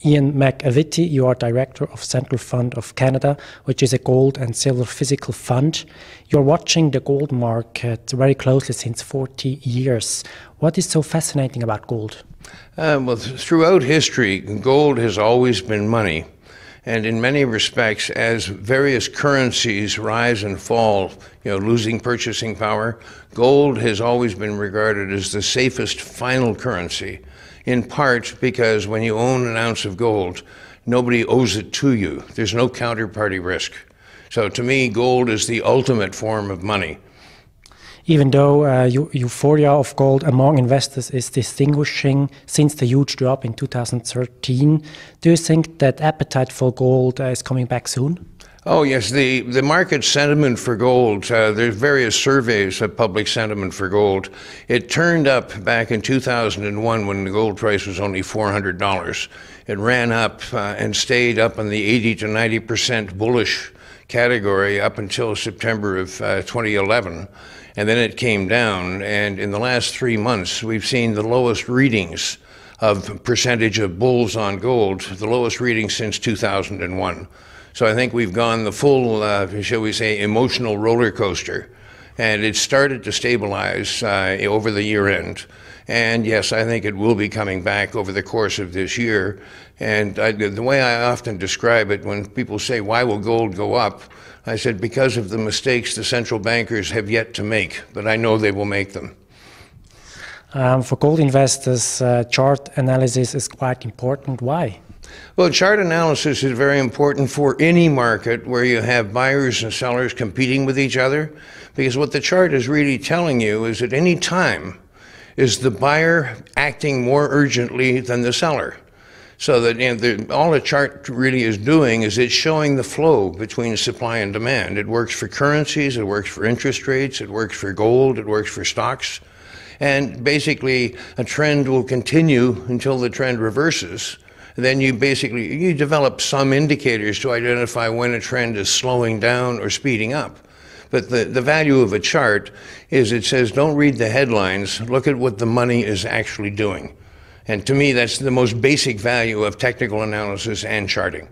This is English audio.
Ian McAvity, you are Director of Central Fund of Canada, which is a gold and silver physical fund. You're watching the gold market very closely since 40 years. What is so fascinating about gold? Well, throughout history, gold has always been money. And in many respects, as various currencies rise and fall, losing purchasing power, gold has always been regarded as the safest final currency, in part because when you own an ounce of gold, nobody owes it to you. There's no counterparty risk. So to me, gold is the ultimate form of money. Even though euphoria of gold among investors is distinguishing since the huge drop in 2013, do you think that appetite for gold is coming back soon? Oh, yes. The market sentiment for gold, there's various surveys of public sentiment for gold. It turned up back in 2001 when the gold price was only $400. It ran up and stayed up in the 80 to 90% bullish category up until September of 2011. And then it came down, and in the last 3 months, we've seen the lowest readings of percentage of bulls on gold, the lowest reading since 2001. So I think we've gone the full, shall we say, emotional roller coaster, and it started to stabilize over the year end. And yes, I think it will be coming back over the course of this year. And the way I often describe it, when people say, why will gold go up? I said, because of the mistakes the central bankers have yet to make, but I know they will make them. For gold investors, chart analysis is quite important. Why? Well, chart analysis is very important for any market where you have buyers and sellers competing with each other, because what the chart is really telling you is at any time, is the buyer acting more urgently than the seller? So that all a chart really is doing is it's showing the flow between supply and demand. It works for currencies, it works for interest rates, it works for gold, it works for stocks. And basically a trend will continue until the trend reverses. Then you develop some indicators to identify when a trend is slowing down or speeding up. But the value of a chart is it says don't read the headlines, look at what the money is actually doing. And to me, that's the most basic value of technical analysis and charting.